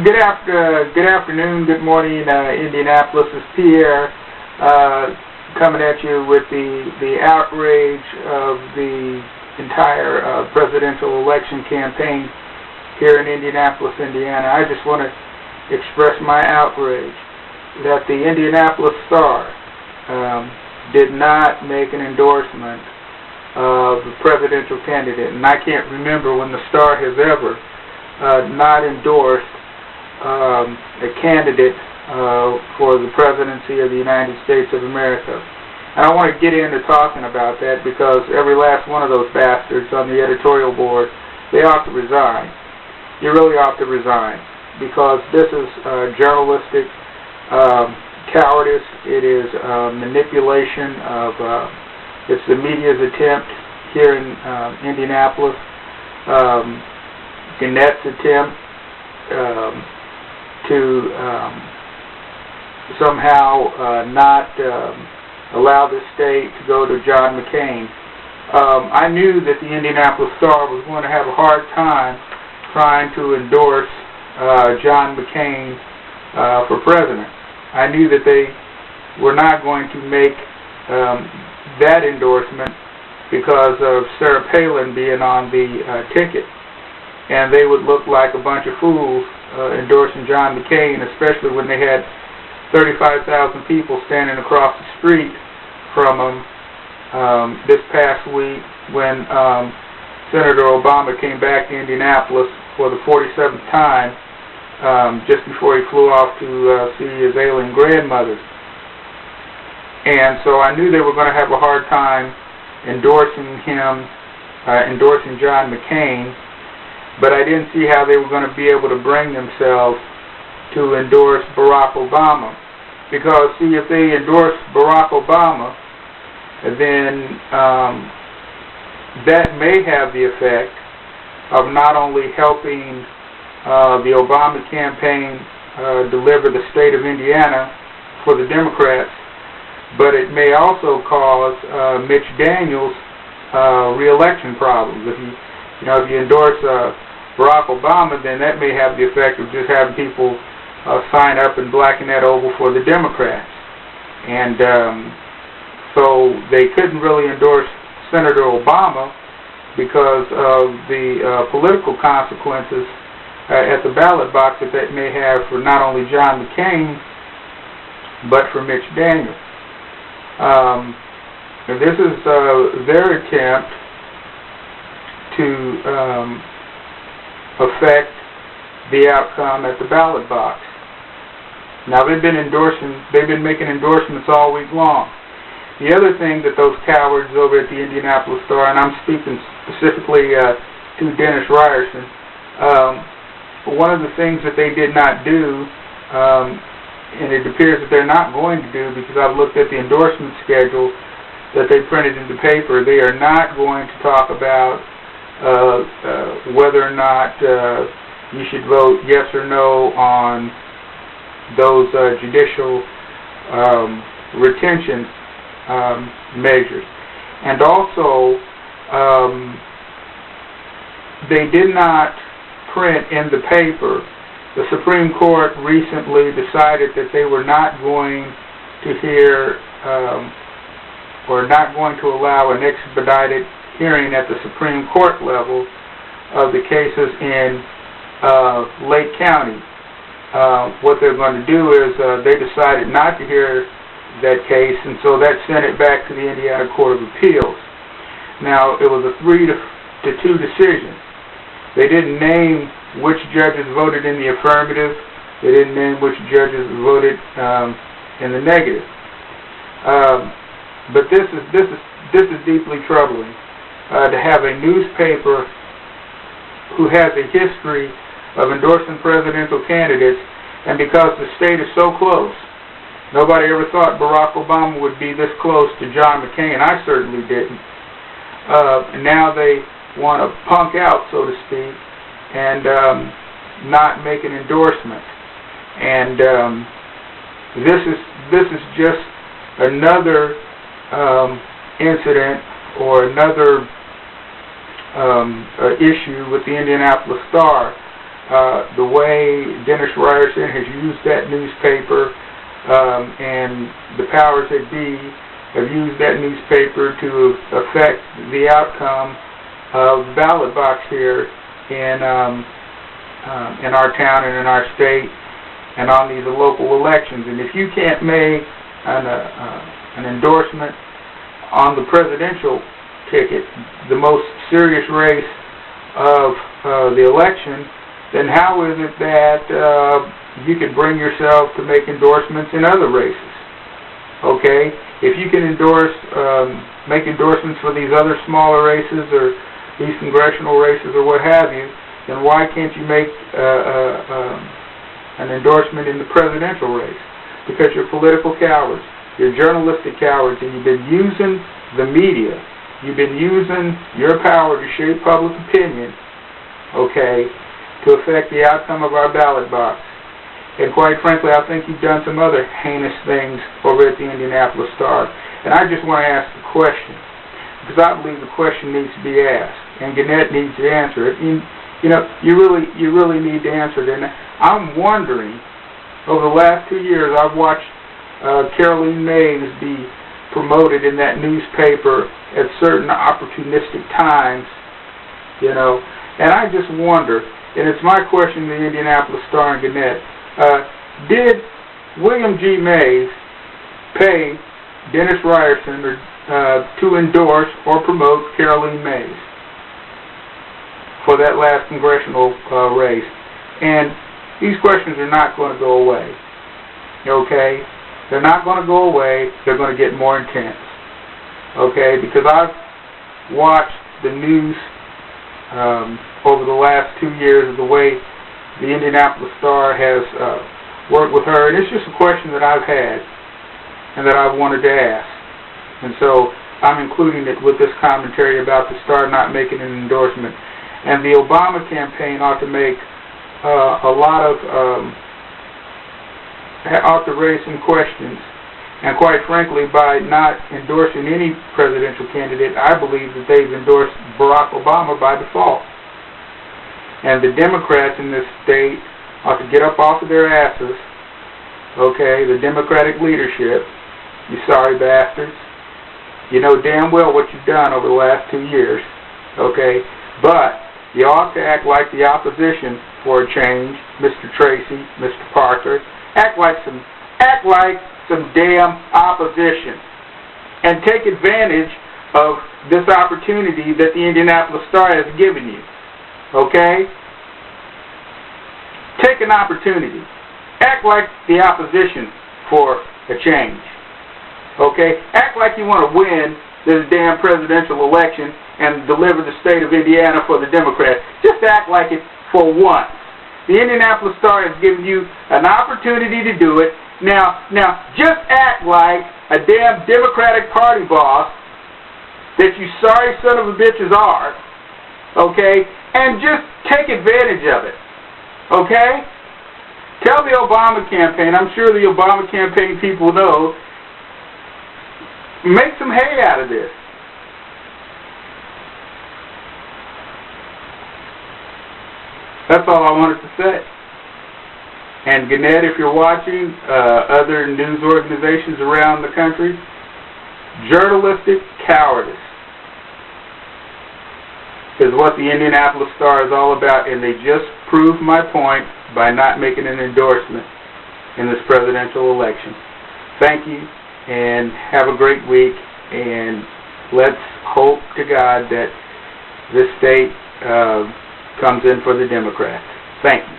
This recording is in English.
Good afternoon, good morning, Indianapolis. This is Pierre coming at you with the outrage of the entire presidential election campaign here in Indianapolis, Indiana. I just want to express my outrage that the Indianapolis Star did not make an endorsement of the presidential candidate, and I can't remember when the Star has ever not endorsed a candidate for the presidency of the United States of America. And I want to get into talking about that because every last one of those bastards on the editorial board, they ought to resign. You really ought to resign because this is journalistic cowardice. It is manipulation of, it's the media's attempt here in Indianapolis, Gannett's attempt to somehow not allow the state to go to John McCain. I knew that the Indianapolis Star was going to have a hard time trying to endorse John McCain for president. I knew that they were not going to make that endorsement because of Sarah Palin being on the ticket. And they would look like a bunch of fools endorsing John McCain, especially when they had 35,000 people standing across the street from him this past week when Senator Obama came back to Indianapolis for the 47th time just before he flew off to see his ailing grandmother. And so I knew they were going to have a hard time endorsing him, endorsing John McCain, but I didn't see how they were going to be able to bring themselves to endorse Barack Obama. Because, see, if they endorse Barack Obama, then that may have the effect of not only helping the Obama campaign deliver the state of Indiana for the Democrats, but it may also cause Mitch Daniels re-election problems. If you endorse Barack Obama, then that may have the effect of just having people sign up and blacken that oval for the Democrats. And so they couldn't really endorse Senator Obama because of the political consequences at the ballot box that may have for not only John McCain, but for Mitch Daniels. And this is their attempt to affect the outcome at the ballot box. Now they've been making endorsements all week long. The other thing that those cowards over at the Indianapolis Star, and I'm speaking specifically to Dennis Ryerson, one of the things that they did not do, and it appears that they're not going to do because I've looked at the endorsement schedule that they printed in the paper, they are not going to talk about whether or not you should vote yes or no on those judicial retention measures. And also, they did not print in the paper. The Supreme Court recently decided that they were not going to hear or not going to allow an expedited hearing at the Supreme Court level of the cases in Lake County. What they're going to do is they decided not to hear that case, and so that sent it back to the Indiana Court of Appeals. Now, it was a 3-2 decision. They didn't name which judges voted in the affirmative. They didn't name which judges voted in the negative. But this is deeply troubling. To have a newspaper who has a history of endorsing presidential candidates, and because the state is so close, nobody ever thought Barack Obama would be this close to John McCain. I certainly didn't. And now they want to punk out, so to speak, and not make an endorsement. And this is just another incident or another issue with the Indianapolis Star the way Dennis Ryerson has used that newspaper, and the powers that be have used that newspaper to affect the outcome of the ballot box here in our town and in our state and on these local elections. And if you can't make an endorsement on the presidential ticket, the most serious race of the election, then how is it that you can bring yourself to make endorsements in other races? Okay? If you can make endorsements for these other smaller races or these congressional races or what have you, then why can't you make an endorsement in the presidential race? Because you're political cowards. You're journalistic cowards, and you've been using the media. You've been using your power to shape public opinion, okay, to affect the outcome of our ballot box. And quite frankly, I think you've done some other heinous things over at the Indianapolis Star. And I just want to ask the question, because I believe the question needs to be asked, and Gannett needs to answer it. You know, you really need to answer it. And I'm wondering, over the last 2 years, I've watched Caroline Mays be promoted in that newspaper at certain opportunistic times, you know, and I just wonder, and it's my question to the Indianapolis Star and Gannett, did William G. Mays pay Dennis Ryerson to endorse or promote Caroline Mays for that last congressional race? And these questions are not going to go away, okay? They're not going to go away. They're going to get more intense, okay? Because I've watched the news over the last 2 years of the way the Indianapolis Star has worked with her, and it's just a question that I've had and that I've wanted to ask. And so I'm including it with this commentary about the Star not making an endorsement. And the Obama campaign ought to make ought to raise some questions. And quite frankly, by not endorsing any presidential candidate, I believe that they've endorsed Barack Obama by default. And the Democrats in this state ought to get up off of their asses, okay, the Democratic leadership, you sorry bastards. You know damn well what you've done over the last 2 years, okay, but you ought to act like the opposition for a change, Mr. Tracy, Mr. Parker. Act like some damn opposition, and take advantage of this opportunity that the Indianapolis Star has given you. Okay? Take an opportunity. Act like the opposition for a change. Okay? Act like you want to win this damn presidential election and deliver the state of Indiana for the Democrats. Just act like it for once. The Indianapolis Star has given you an opportunity to do it. Now, just act like a damn Democratic Party boss that you sorry son of a bitches are, okay, and just take advantage of it, okay? Tell the Obama campaign, I'm sure the Obama campaign people know, make some hay out of this. That's all I wanted to say. And Gannett, if you're watching, other news organizations around the country, journalistic cowardice is what the Indianapolis Star is all about, and they just proved my point by not making an endorsement in this presidential election. Thank you, and have a great week, and let's hope to God that this state comes in for the Democrats. Thank you.